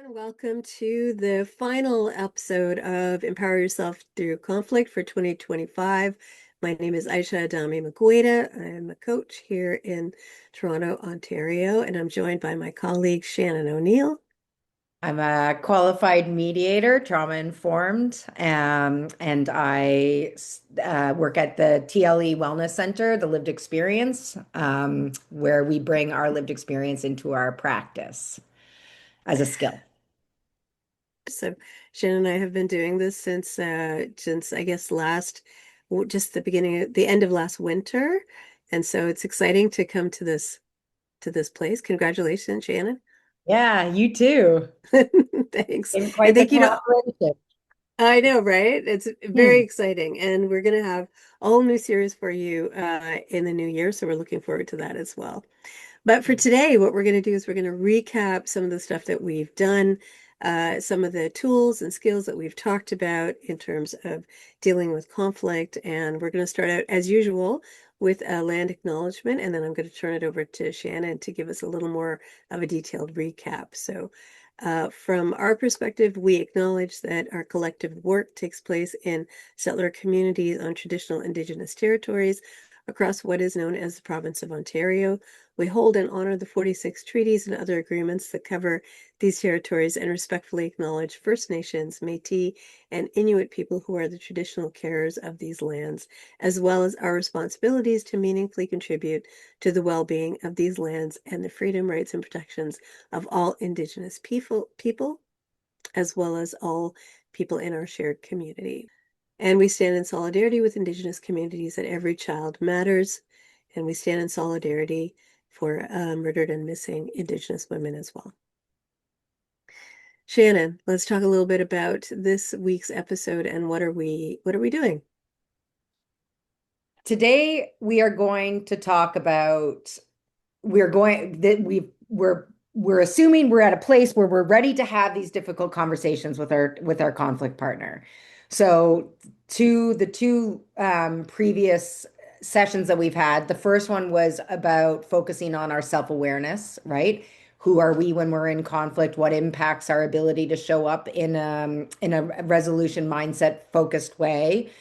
And welcome to the final episode of Empower Yourself Through Conflict for 2025. My name is Ayesha McGuida. I'm a coach here in Toronto, Ontario, and I'm joined by my colleague Shannon O'Neill. I'm a qualified mediator, trauma informed, and I work at the TLE Wellness Center, the lived experience, where we bring our lived experience into our practice as a skill. So Shannon and I have been doing this since I guess just the beginning of the end of last winter, and so it's exciting to come to this place. Congratulations, Shannon. Yeah, you too. Thanks. Been And quite the thank you to collaboration. I know, right? It's very Hmm. exciting. And we're going to have a whole new series for you in the new year. So we're looking forward to that as well. But for today, what we're going to do is we're going to recap some of the stuff that we've done, some of the tools and skills that we've talked about in terms of dealing with conflict. And we're going to start out, as usual, with a land acknowledgement. And then I'm going to turn it over to Shannon to give us a little more of a detailed recap. So, from our perspective, we acknowledge that our collective work takes place in settler communities on traditional Indigenous territories across what is known as the province of Ontario. We hold and honor the 46 treaties and other agreements that cover these territories and respectfully acknowledge First Nations, Métis, and Inuit people who are the traditional carers of these lands, as well as our responsibilities to meaningfully contribute to the well-being of these lands and the freedom, rights, and protections of all Indigenous people, as well as all people in our shared community. And we stand in solidarity with Indigenous communities that every child matters. And we stand in solidarity for murdered and missing Indigenous women as well. Shannon, let's talk a little bit about this week's episode and what are we doing? Today we are going to talk about we're going that we're assuming we're at a place where we're ready to have these difficult conversations with our conflict partner. So to the two previous sessions that we've had, the first one was about focusing on our self-awareness, right? Who are we when we're in conflict? What impacts our ability to show up in a resolution mindset focused way?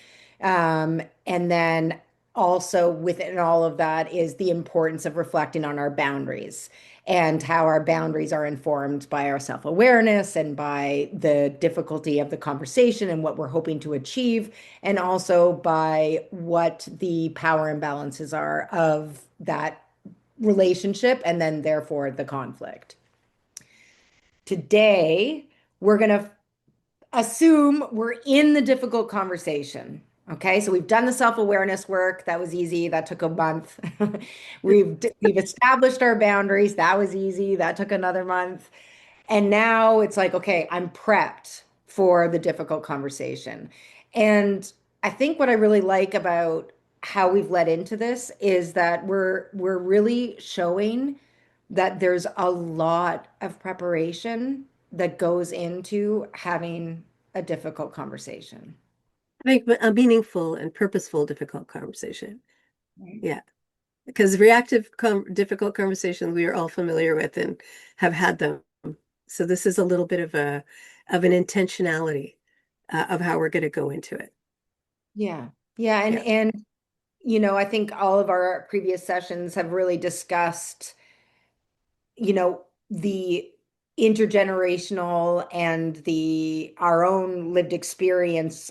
And then also within all of that is the importance of reflecting on our boundaries and how our boundaries are informed by our self-awareness and by the difficulty of the conversation and what we're hoping to achieve, and also by what the power imbalances are of that relationship and then therefore the conflict. Today, we're going to assume we're in the difficult conversation. Okay, so we've done the self-awareness work. That was easy. That took a month. We've established our boundaries. That was easy. That took another month. And now it's like, okay, I'm prepped for the difficult conversation. And I think what I really like about how we've led into this is that we're really showing that there's a lot of preparation that goes into having a difficult conversation. Make a meaningful and purposeful, difficult conversation. Right. Yeah, because difficult conversations we are all familiar with and have had them. So this is a little bit of an intentionality of how we're going to go into it. Yeah. Yeah. Yeah, I think all of our previous sessions have really discussed, the intergenerational and the our own lived experience,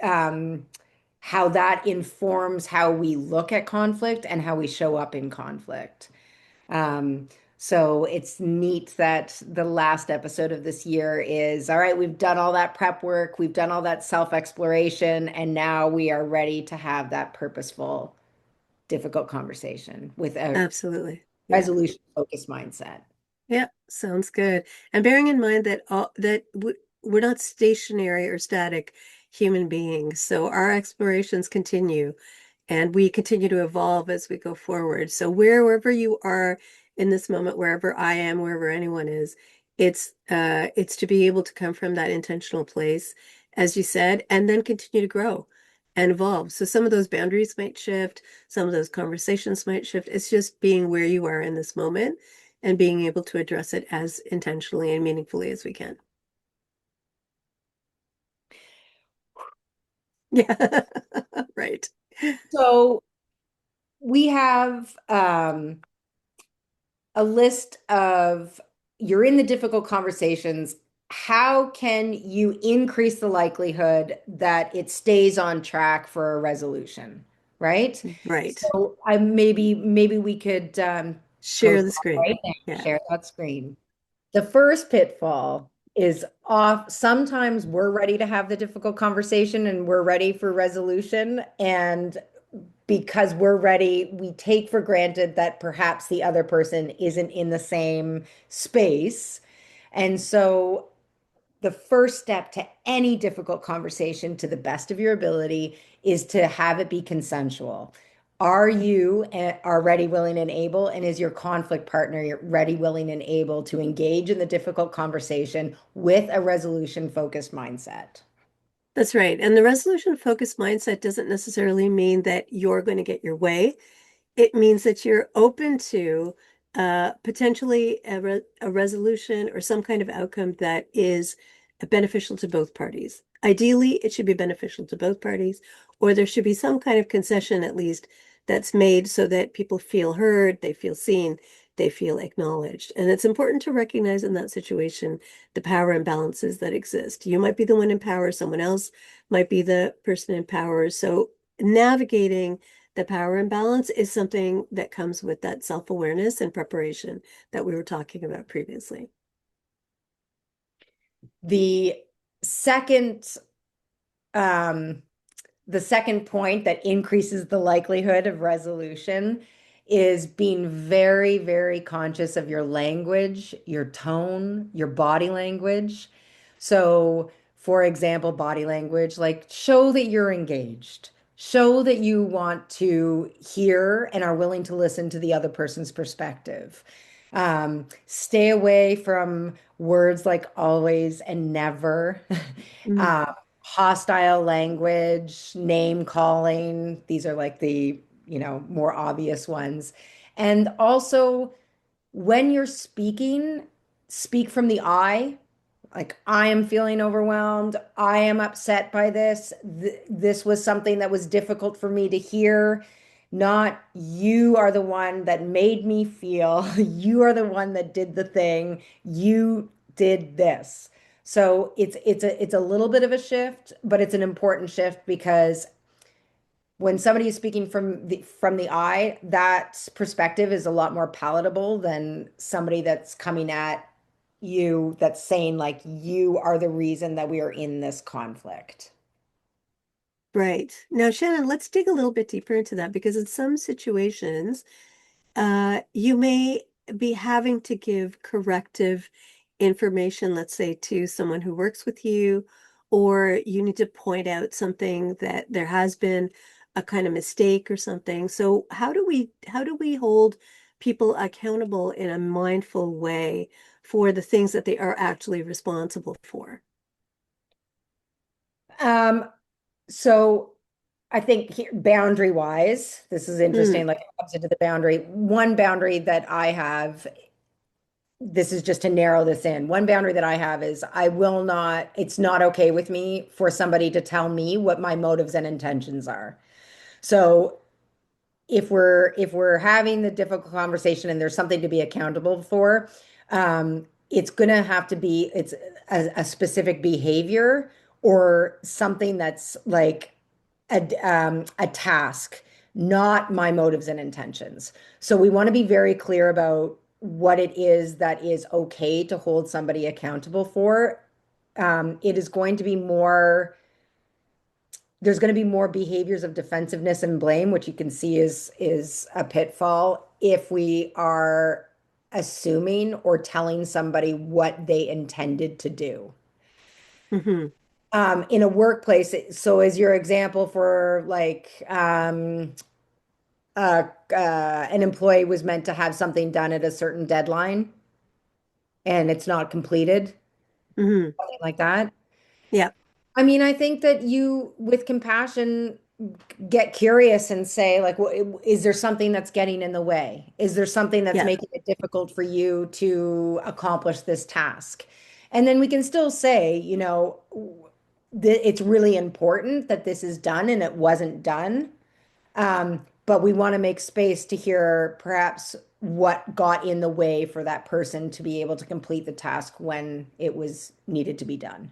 um, how that informs how we look at conflict and how we show up in conflict. Um, so it's neat that the last episode of this year is all right, we've done all that prep work, we've done all that self-exploration, and now we are ready to have that purposeful, difficult conversation with a absolutely. Yeah. resolution-focused mindset. Yeah, sounds good. And bearing in mind that we're not stationary or static human beings, so our explorations continue and we continue to evolve as we go forward. So wherever you are in this moment, wherever I am, wherever anyone is, it's to be able to come from that intentional place, as you said, and then continue to grow and evolve. So some of those boundaries might shift, some of those conversations might shift. It's just being where you are in this moment and being able to address it as intentionally and meaningfully as we can. Yeah, right. So we have a list of you're in the difficult conversations. How can you increase the likelihood that it stays on track for a resolution, right? Right. So I maybe we could Share post the that screen. right now, Yeah. share that screen. The first pitfall is off. Sometimes we're ready to have the difficult conversation and we're ready for resolution. And because we're ready, we take for granted that perhaps the other person isn't in the same space. And so the first step to any difficult conversation, to the best of your ability, is to have it be consensual. Are you are ready, willing, and able? And is your conflict partner ready, willing, and able to engage in the difficult conversation with a resolution focused mindset? That's right. And the resolution focused mindset doesn't necessarily mean that you're going to get your way. It means that you're open to potentially a resolution or some kind of outcome that is beneficial to both parties. Ideally, it should be beneficial to both parties, or there should be some kind of concession at least that's made so that people feel heard, they feel seen, they feel acknowledged. And it's important to recognize in that situation the power imbalances that exist. You might be the one in power, someone else might be the person in power. So navigating the power imbalance is something that comes with that self-awareness and preparation that we were talking about previously. The second um, the second point that increases the likelihood of resolution is being very, very conscious of your language, your tone, your body language. So, for example, body language, like show that you're engaged, show that you want to hear and are willing to listen to the other person's perspective. Stay away from words like always and never. Mm, Um, Hostile language, name calling. These are like the, more obvious ones. And also, when you're speaking, speak from the I. Like, I am feeling overwhelmed. I am upset by this. This was something that was difficult for me to hear. Not you are the one that made me feel. You are the one that did the thing. You did this. So it's a little bit of a shift, but it's an important shift because when somebody is speaking from the I, that perspective is a lot more palatable than somebody that's coming at you that's saying like you are the reason that we are in this conflict. right. Now, Shannon, let's dig a little bit deeper into that because in some situations, you may be having to give corrective information, let's say, to someone who works with you, or you need to point out something that there has been a kind of mistake or something. So how do we hold people accountable in a mindful way for the things that they are actually responsible for? Um, so I think here, boundary wise, this is Mm, interesting. Like it comes into the boundary. One boundary that I have, this is just to narrow this in. One boundary that I have is I will not, it's not okay with me for somebody to tell me what my motives and intentions are. So if we're having the difficult conversation and there's something to be accountable for, it's gonna have to be it's a specific behavior or something that's like a task, not my motives and intentions. So we want to be very clear about what it is that is okay to hold somebody accountable for. It is going to be more there's going to be more behaviors of defensiveness and blame, which you can see is a pitfall if we are assuming or telling somebody what they intended to do. hmm In a workplace, so as your example for like an employee was meant to have something done at a certain deadline and it's not completed, hmm something like that. Yeah. I mean, I think that you, with compassion, get curious and say, like, is there something that's getting in the way? Is there something that's Yeah. making it difficult for you to accomplish this task? And then we can still say, it's really important that this is done and it wasn't done. But we want to make space to hear perhaps what got in the way for that person to be able to complete the task when it was needed to be done.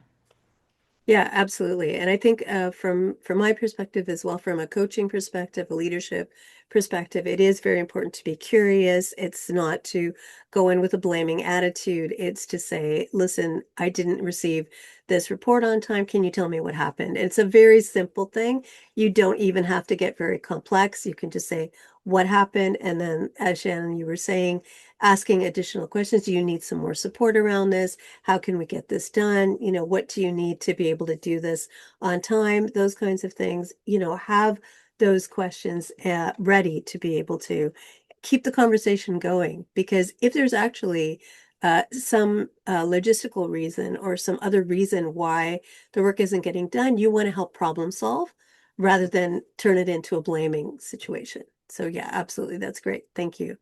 Yeah, absolutely. And I think from my perspective as well, from a coaching perspective, a leadership perspective, it is very important to be curious. It's not to go in with a blaming attitude. It's to say, listen, I didn't receive this report on time. Can you tell me what happened? It's a very simple thing. You don't even have to get very complex. You can just say what happened. And then, as Shannon, you were saying, asking additional questions. Do you need some more support around this? How can we get this done? What do you need to be able to do this on time? Those kinds of things, have those questions ready to be able to keep the conversation going. Because if there's actually some logistical reason or some other reason why the work isn't getting done, you want to help problem solve rather than turn it into a blaming situation. So yeah, absolutely. That's great. Thank you.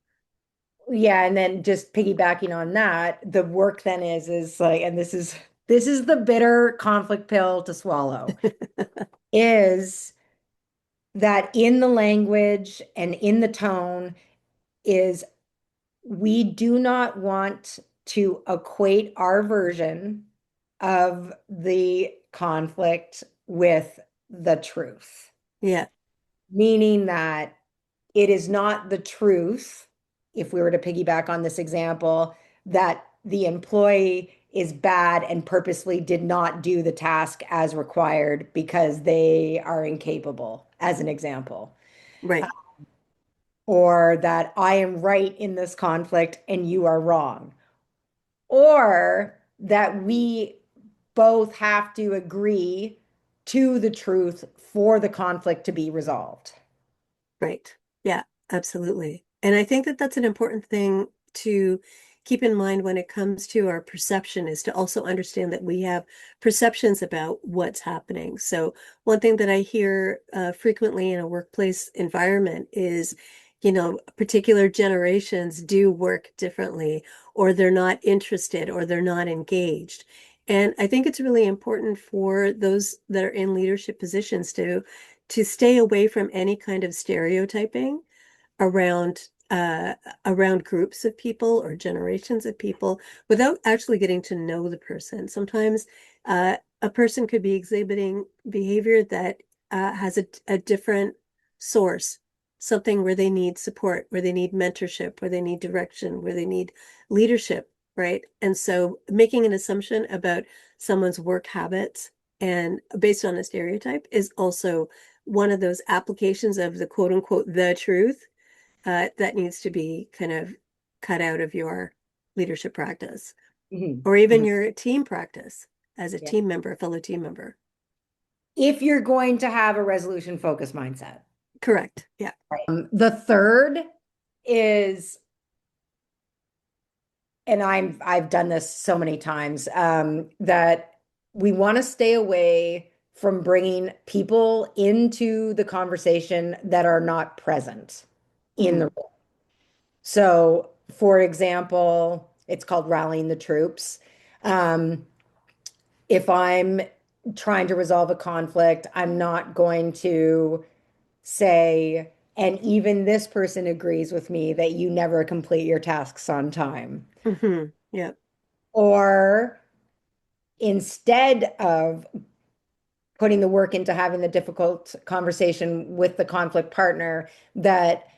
Yeah, and then just piggybacking on that, the work then is like, and this is the bitter conflict pill to swallow, is that in the language and in the tone is we do not want to equate our version of the conflict with the truth, Yeah, meaning that it is not the truth, if we were to piggyback on this example, that the employee is bad and purposely did not do the task as required because they are incapable, as an example, right, or that I am right in this conflict and you are wrong, or that we both have to agree to the truth for the conflict to be resolved. right. Yeah, absolutely. And I think that that's an important thing to keep in mind when it comes to our perception is to also understand that we have perceptions about what's happening. So one thing that I hear frequently in a workplace environment is, particular generations do work differently, or they're not interested, or they're not engaged. And I think it's really important for those that are in leadership positions to stay away from any kind of stereotyping around around groups of people or generations of people without actually getting to know the person. Sometimes a person could be exhibiting behavior that has a different source, something where they need support, where they need mentorship, where they need direction, where they need leadership, right? And so making an assumption about someone's work habits and based on a stereotype is also one of those applications of the quote unquote the truth that needs to be kind of cut out of your leadership practice Mhm. or even Mhm. your team practice as a Yeah. team member, a fellow team member. If you're going to have a resolution focused mindset. Correct. Yeah. The third is, and I've done this so many times, that we want to stay away from bringing people into the conversation that are not present in the Mm, room. So, for example, it's called rallying the troops. Um, if I'm trying to resolve a conflict, I'm not going to say, and even this person agrees with me that you never complete your tasks on time. yeah. Or instead of putting the work into having the difficult conversation with the conflict partner, that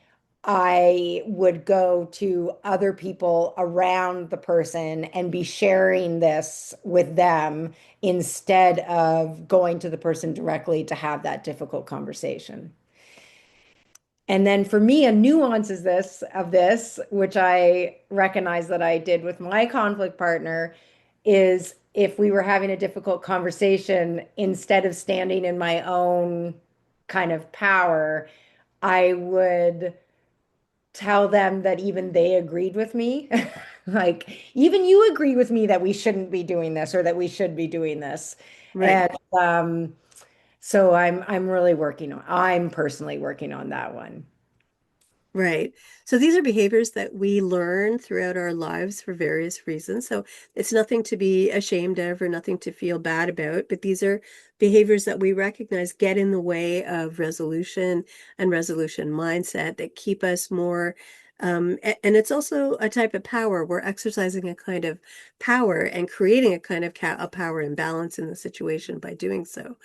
I would go to other people around the person and be sharing this with them instead of going to the person directly to have that difficult conversation. And then for me, a nuance is this of this, which I recognize that I did with my conflict partner, is if we were having a difficult conversation, instead of standing in my own kind of power, I would tell them that even they agreed with me. Like, even you agree with me that we shouldn't be doing this or that we should be doing this. Right. And So I'm personally working on that one. Right. So these are behaviors that we learn throughout our lives for various reasons. So it's nothing to be ashamed of or nothing to feel bad about, but these are behaviors that we recognize get in the way of resolution and resolution mindset that keep us more. And it's also a type of power. We're exercising a kind of power and creating a kind of a power imbalance in the situation by doing so.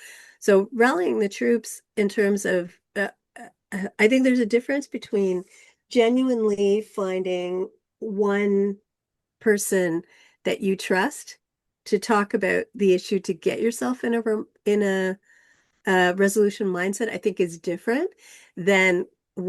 So rallying the troops in terms of I think there's a difference between genuinely finding one person that you trust to talk about the issue to get yourself in a resolution mindset, I think is different than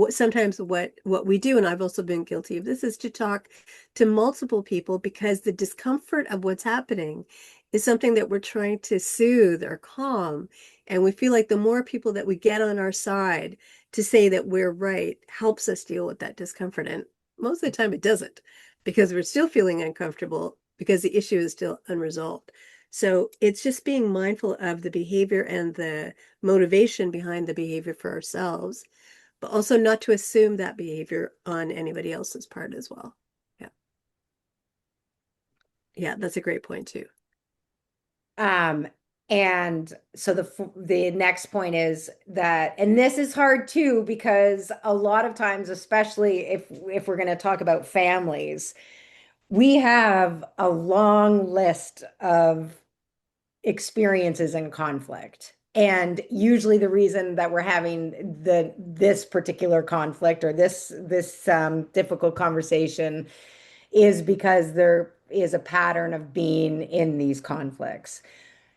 sometimes what we do, and I've also been guilty of this, is to talk to multiple people because the discomfort of what's happening is something that we're trying to soothe or calm. And we feel like the more people that we get on our side to say that we're right helps us deal with that discomfort. And most of the time it doesn't, because we're still feeling uncomfortable because the issue is still unresolved. So it's just being mindful of the behavior and the motivation behind the behavior for ourselves, but also not to assume that behavior on anybody else's part as well. Yeah. Yeah, that's a great point too. Um, and so the next point is that, and this is hard too, because a lot of times, especially if we're going to talk about families, we have a long list of experiences in conflict. And usually the reason that we're having this particular conflict or this difficult conversation is because there is a pattern of being in these conflicts.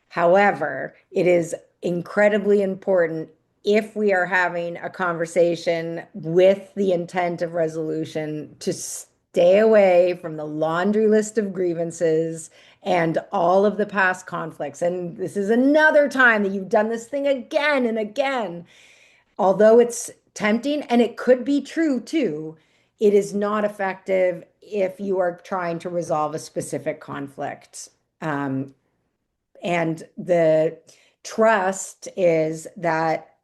However, it is incredibly important if we are having a conversation with the intent of resolution to stay away from the laundry list of grievances and all of the past conflicts. And this is another time that you've done this thing again and again. Although it's tempting and it could be true too, it is not effective if you are trying to resolve a specific conflict. Um, and the trust is that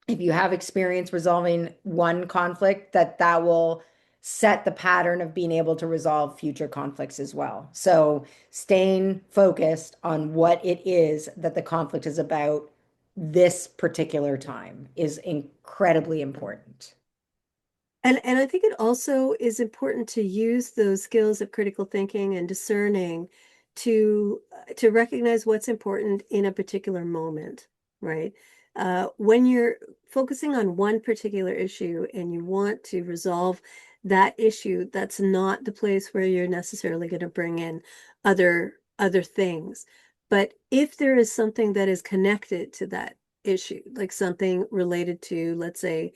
if you have experience resolving one conflict, that will set the pattern of being able to resolve future conflicts as well. So staying focused on what it is that the conflict is about this particular time is incredibly important. And I think it also is important to use those skills of critical thinking and discerning to recognize what's important in a particular moment, right? When you're focusing on one particular issue and you want to resolve that issue, that's not the place where you're necessarily going to bring in other things. But if there is something that is connected to that issue, like something related to, let's say,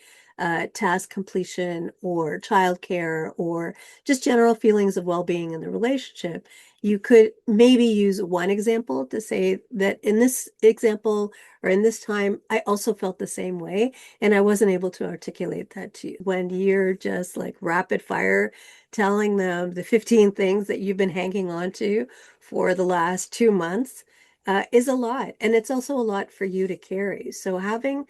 task completion or childcare or just general feelings of well-being in the relationship, you could maybe use one example to say that in this example or in this time, I also felt the same way. And I wasn't able to articulate that to you. When you're just like rapid fire telling them the 15 things that you've been hanging on to for the last 2 months, is a lot. And it's also a lot for you to carry. So having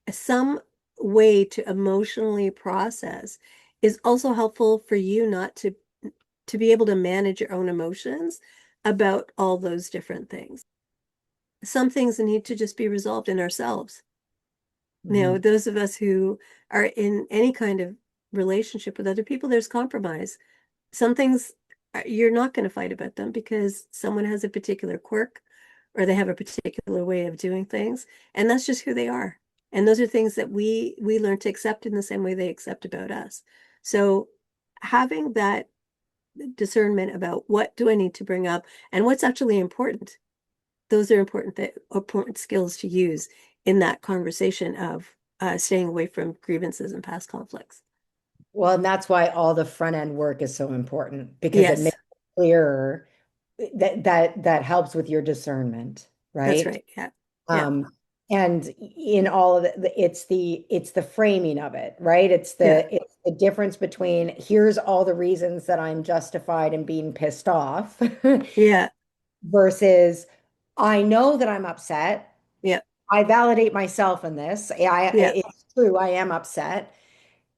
some way to emotionally process is also helpful for you not to be able to manage your own emotions about all those different things. Some things need to just be resolved in ourselves. Mhm. Those of us who are in any kind of relationship with other people, there's compromise. Some things you're not going to fight about them because someone has a particular quirk or they have a particular way of doing things, and that's just who they are. And those are things that we learn to accept in the same way they accept about us. So having that discernment about what do I need to bring up and what's actually important, those are important skills to use in that conversation of staying away from grievances and past conflicts. Well, and that's why all the front end work is so important because it Yes, makes it clearer that helps with your discernment, that's right? right. Yeah. Yeah. Um, and in all of it's the framing of it, right? Yeah. It's the difference between here's all the reasons that I'm justified in being pissed off Yeah. versus I know that I'm upset. Yeah. I validate myself in this. Yeah, It's true. I am upset.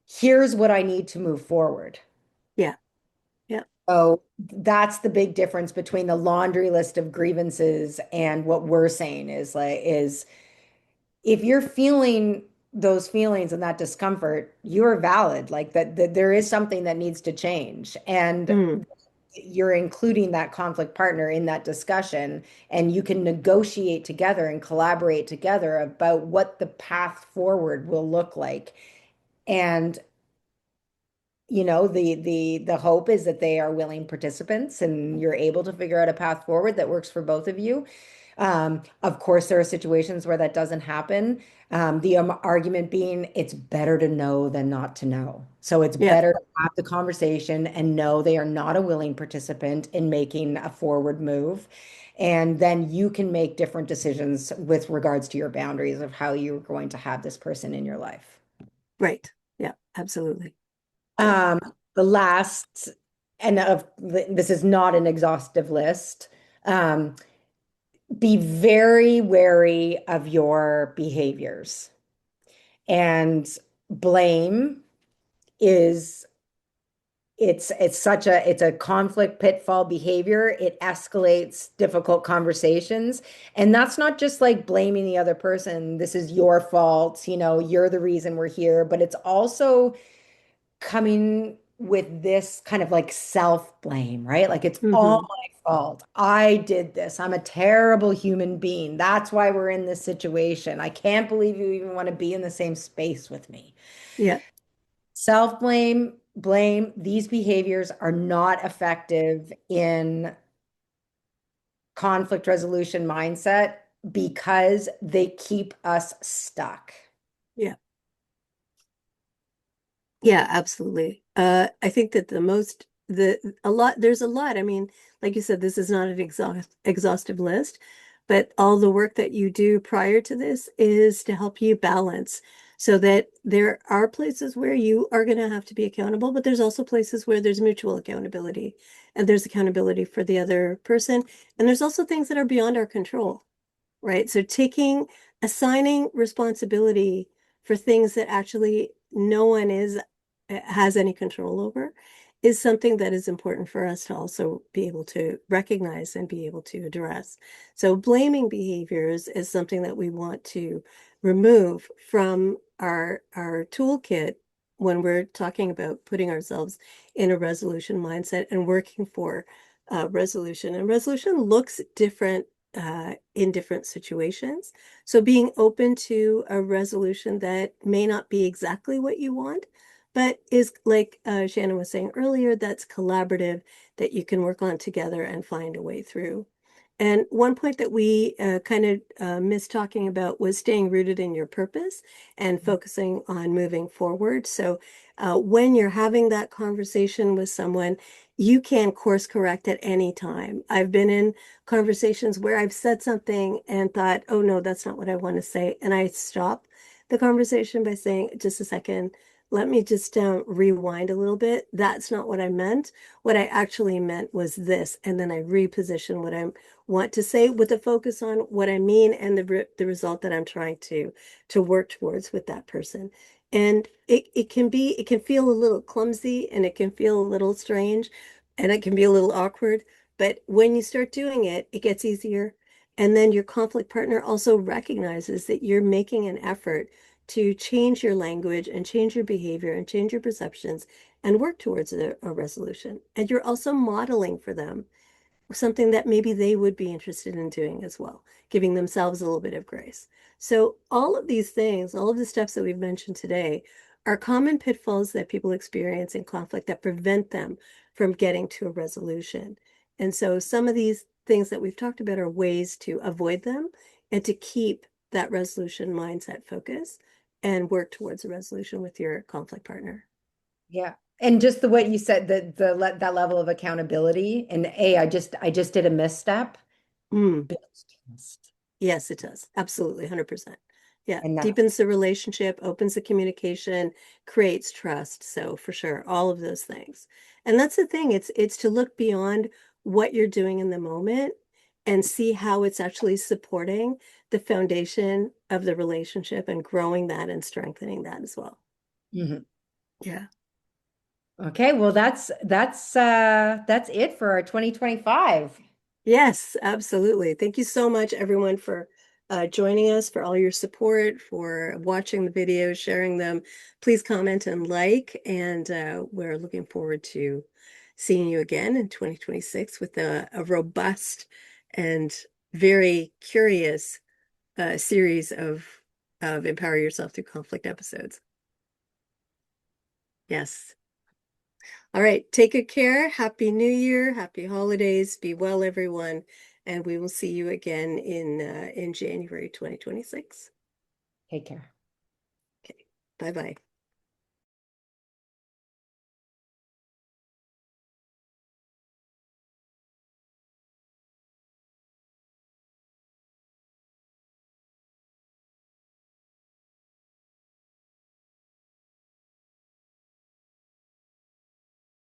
Here's what I need to move forward. yeah, yeah. So that's the big difference between the laundry list of grievances and what we're saying is if you're feeling those feelings and that discomfort, you're valid. Like that there is something that needs to change. And Mm, you're including that conflict partner in that discussion, and you can negotiate together and collaborate together about what the path forward will look like. And the hope is that they are willing participants and you're able to figure out a path forward that works for both of you. Of course, there are situations where that doesn't happen. The argument being it's better to know than not to know. So it's yeah, better to have the conversation and know they are not a willing participant in making a forward move. And then you can make different decisions with regards to your boundaries of how you're going to have this person in your life. right. Yeah, absolutely. Yeah. Um, the last, and this is not an exhaustive list. Um, be very wary of your behaviors. And blame is it's a conflict pitfall behavior. It escalates difficult conversations. And that's not just like blaming the other person. This is your fault, you're the reason we're here, but it's also coming with this kind of like self-blame, right? Like it's all Hmm. my fault. I did this. I'm a terrible human being. That's why we're in this situation. I can't believe you even want to be in the same space with me. Yeah, Self-blame, blame, these behaviors are not effective in conflict resolution mindset because they keep us stuck. yeah. Yeah, absolutely. I think that there's a lot. I mean, like you said, this is not an exhaustive list, but all the work that you do prior to this is to help you balance so that there are places where you are going to have to be accountable, but there's also places where there's mutual accountability and there's accountability for the other person. And there's also things that are beyond our control, right? So assigning responsibility for things that actually no one has any control over is something that is important for us to also be able to recognize and be able to address. So blaming behaviors is something that we want to remove from our toolkit when we're talking about putting ourselves in a resolution mindset and working for resolution. And resolution looks different in different situations. So being open to a resolution that may not be exactly what you want, but is like Shannon was saying earlier, that's collaborative, that you can work on together and find a way through. And one point that we kind of missed talking about was staying rooted in your purpose and focusing on moving forward. So when you're having that conversation with someone, you can course correct at any time. I've been in conversations where I've said something and thought, oh no, that's not what I want to say. And I stop the conversation by saying, just a second, let me just rewind a little bit. That's not what I meant. What I actually meant was this. And then I reposition what I want to say with a focus on what I mean and the result that I'm trying to work towards with that person. And it can feel a little clumsy and it can feel a little strange and it can be a little awkward. But when you start doing it, it gets easier. And then your conflict partner also recognizes that you're making an effort to change your language and change your behavior and change your perceptions and work towards a resolution. And you're also modeling for them something that maybe they would be interested in doing as well, giving themselves a little bit of grace. So, all of these things, all of the steps that we've mentioned today, are common pitfalls that people experience in conflict that prevent them from getting to a resolution. And so, some of these things that we've talked about are ways to avoid them and to keep that resolution mindset focus and work towards a resolution with your conflict partner. Yeah. And just the way you said that level of accountability and I just did a misstep. Mm. Builds trust. Yes, it does. Absolutely, 100%. Yeah, And that deepens the relationship, opens the communication, creates trust. So for sure, all of those things. And that's the thing, it's to look beyond what you're doing in the moment and see how it's actually supporting the foundation of the relationship and growing that and strengthening that as well. Mhm. Yeah. Okay, well that's it for our 2025. Yes, absolutely. Thank you so much, everyone, for joining us, for all your support, for watching the videos, sharing them. Please comment and like, and we're looking forward to seeing you again in 2026 with a robust and very curious series of Empower Yourself Through Conflict episodes. Yes. All right. Take good care. Happy New Year. Happy holidays. Be well, everyone. And we will see you again in January 2026. Take care. Okay. Bye-bye.